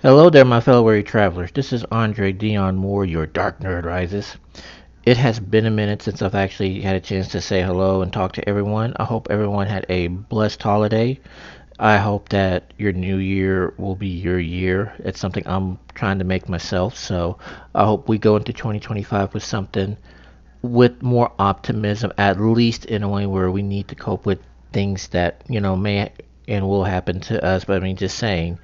Hello there, my fellow weary travelers. This is Andre Dion Moore, your Dark Nerd Rises. It has been a minute since I've actually had a chance to say hello and talk to everyone. I hope everyone had a blessed holiday. I hope that your new year will be your year. It's something I'm trying to make myself, so I hope we go into 2025 with something with more optimism, at least in a way where we need to cope with things that, may and will happen to us. But I mean, just saying,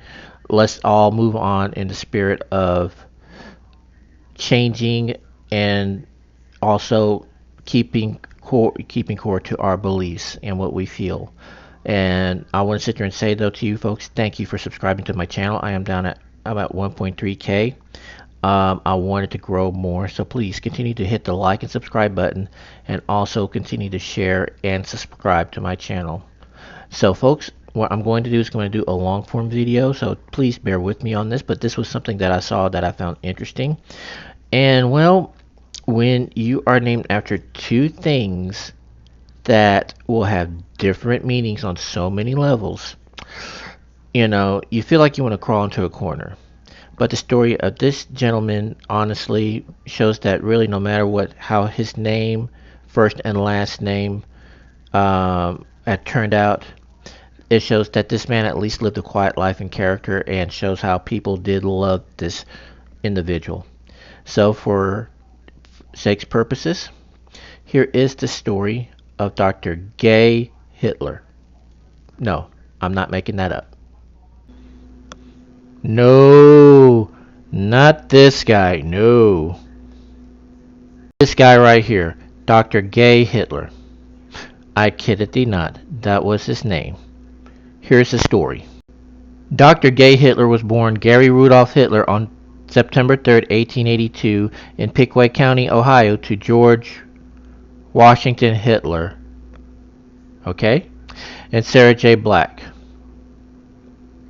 let's all move on in the spirit of changing and also keeping core to our beliefs and what we feel. And I want to sit there and say though to you folks, thank you for subscribing to my channel. I am down at about 1.3K. I wanted to grow more, so please continue to hit the like and subscribe button, and also continue to share and subscribe to my channel. So folks, what I'm going to do is going to do a long form video, so please bear with me on this, but this was something that I saw that I found interesting. And well, when you are named after two things that will have different meanings on so many levels, you feel like you want to crawl into a corner. But the story of this gentleman honestly shows that really no matter how his name, first and last name, had turned out, it shows that this man at least lived a quiet life and character, and shows how people did love this individual. So for sake's purposes, here is the story of Dr. Gay Hitler. No, I'm not making that up. No, not this guy. No. This guy right here, Dr. Gay Hitler. I kidded thee not. That was his name. Here's the story. Dr. Gay Hitler was born Gary Rudolph Hitler on September 3rd, 1882 in Pickaway County, Ohio to George Washington Hitler, okay, and Sarah J. Black.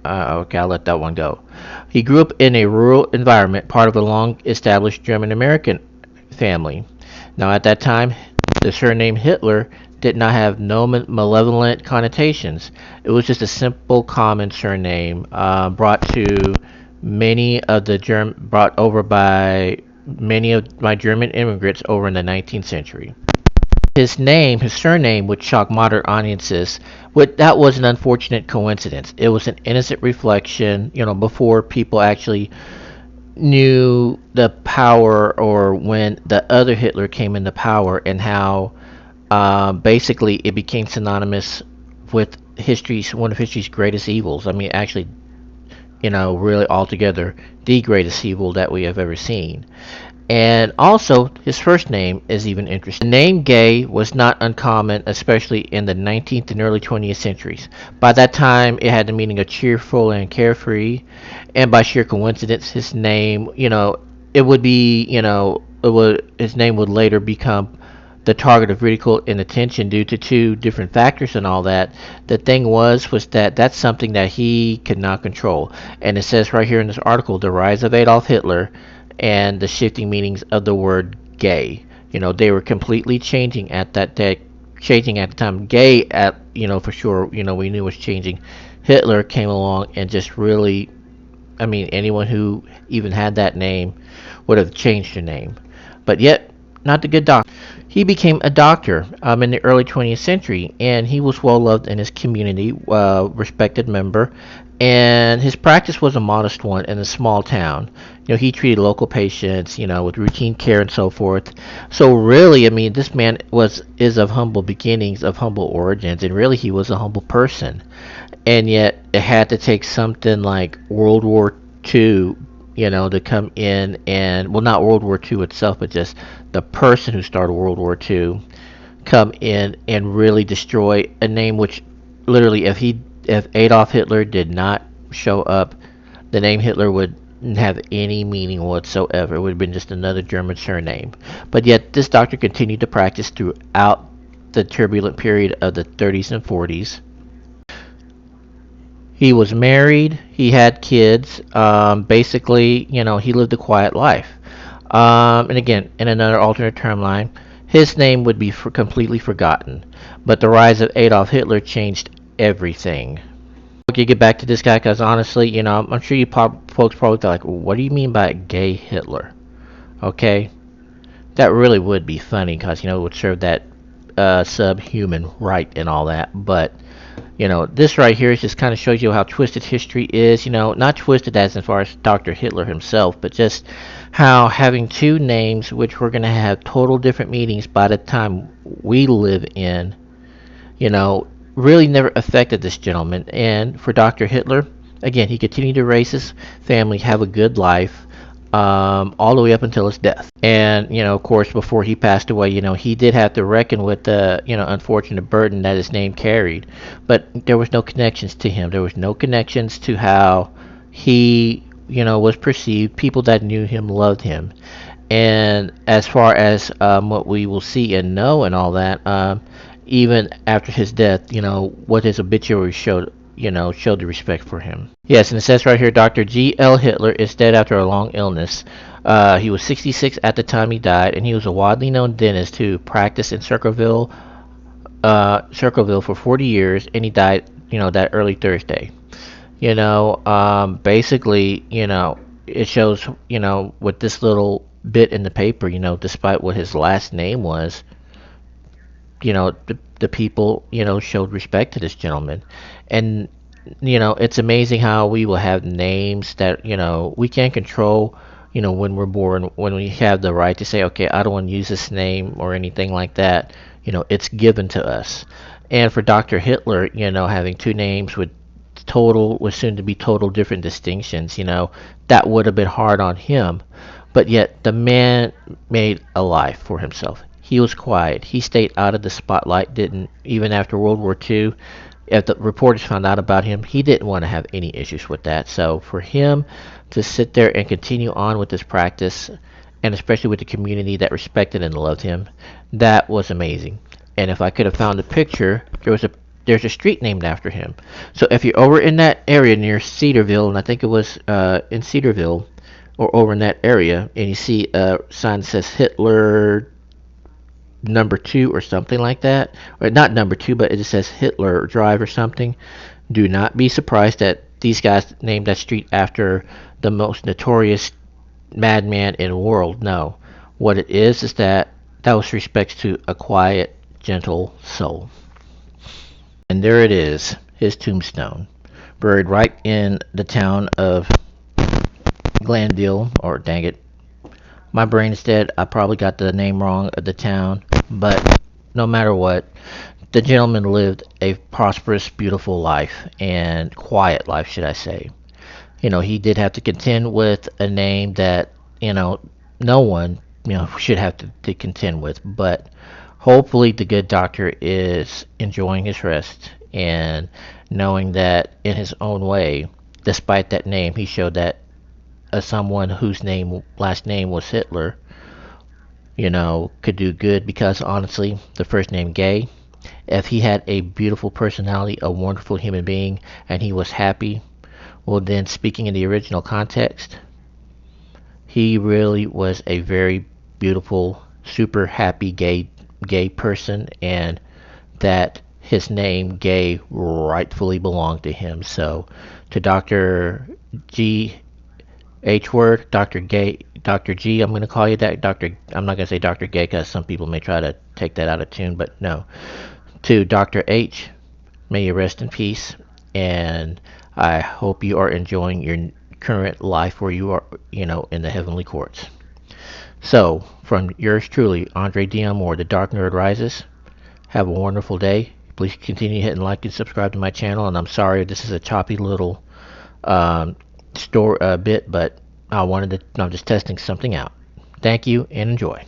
Okay, I'll let that one go. He grew up in a rural environment, part of a long-established German-American family. Now, at that time, the surname Hitler did not have no malevolent connotations. It was just a simple, common surname brought over by many of my German immigrants over in the 19th century. His surname would shock modern audiences. That was an unfortunate coincidence. It was an innocent reflection, before people actually knew the power, or when the other Hitler came into power, and how basically it became synonymous with one of history's greatest evils. I mean, actually, really altogether the greatest evil that we have ever seen. And also, his first name is even interesting. The name Gay was not uncommon, especially in the 19th and early 20th centuries. By that time, it had the meaning of cheerful and carefree, and by sheer coincidence, his name, his name would later become the target of ridicule and attention due to two different factors and all that. The thing was that that's something that he could not control. And it says right here in this article, the rise of Adolf Hitler and the shifting meanings of the word gay. They were completely changing at that day, changing at the time. Gay, for sure, we knew was changing. Hitler came along and just really, I mean, anyone who even had that name would have changed their name. But yet, not the good doctor. He became a doctor in the early 20th century, and he was well loved in his community, respected member, and his practice was a modest one in a small town. He treated local patients, with routine care and so forth. So really, I mean, this man is of humble beginnings, of humble origins, and really he was a humble person. And yet it had to take something like World War II, to come in and, well, not World War II itself, but just the person who started World War II come in and really destroy a name which literally, if Adolf Hitler did not show up, the name Hitler wouldn't have any meaning whatsoever. It would have been just another German surname. But yet this doctor continued to practice throughout the turbulent period of the 30s and 40s. He was married. He had kids. Basically, he lived a quiet life. And again, in another alternate timeline, his name would be completely forgotten. But the rise of Adolf Hitler changed everything. Okay, get back to this guy because honestly, I'm sure folks probably thought like, what do you mean by gay Hitler? Okay, that really would be funny because it would serve that subhuman right and all that. But this right here just kind of shows you how twisted history is. Not twisted as far as Dr. Hitler himself, but just how having two names, which were going to have total different meanings by the time we live in, you know, really never affected this gentleman. And for Dr. Hitler, again, he continued to raise his family, have a good life, all the way up until his death. And, of course, before he passed away, he did have to reckon with the, unfortunate burden that his name carried. But there was no connections to him. There was no connections to how he, was perceived. People that knew him loved him. And as far as what we will see and know and all that, even after his death, what his obituary showed, showed the respect for him. Yes, and it says right here, Dr. G. L. Hitler is dead after a long illness. He was 66 at the time he died, and he was a widely known dentist who practiced in Circleville for 40 years, and he died, that early Thursday. Basically, it shows, with this little bit in the paper, despite what his last name was, the people, showed respect to this gentleman. And, it's amazing how we will have names that, we can't control, when we're born, when we have the right to say, okay, I don't want to use this name or anything like that. It's given to us. And for Dr. Hitler, having two names with soon to be total different distinctions, that would have been hard on him. But yet the man made a life for himself. He was quiet. He stayed out of the spotlight, didn't even after World War II. If the reporters found out about him, he didn't want to have any issues with that. So for him to sit there and continue on with this practice, and especially with the community that respected and loved him, that was amazing. And if I could have found a picture, there's a street named after him. So if you're over in that area near Cedarville, and I think it was in Cedarville, or over in that area, and you see a sign that says Hitler number 2 or something like that, or not number 2, but it just says Hitler Drive or something, do not be surprised that these guys named that street after the most notorious madman in the world. No, what it is that was respects to a quiet, gentle soul. And there it is, his tombstone, buried right in the town of Glandale, or dang it, my brain is dead. I probably got the name wrong of the town, but no matter what, the gentleman lived a prosperous, beautiful life, and quiet life, should I say. He did have to contend with a name that, no one, should have to contend with, but hopefully the good doctor is enjoying his rest and knowing that in his own way, despite that name, he showed that someone whose last name was Hitler, could do good, because honestly, the first name Gay, if he had a beautiful personality, a wonderful human being, and he was happy, well then, speaking in the original context, he really was a very beautiful, super happy gay person, and that his name Gay rightfully belonged to him. So to Dr. G. H word, Dr. G, I'm going to call you that. I'm not going to say Dr. Gay because some people may try to take that out of tune, but no. To Dr. H, may you rest in peace, and I hope you are enjoying your current life where you are, in the heavenly courts. So, from yours truly, Andre Dion Moore, The Dark Nerd Rises, have a wonderful day. Please continue hitting like and subscribe to my channel, and I'm sorry if this is a choppy little bit, but I'm just testing something out. Thank you and enjoy.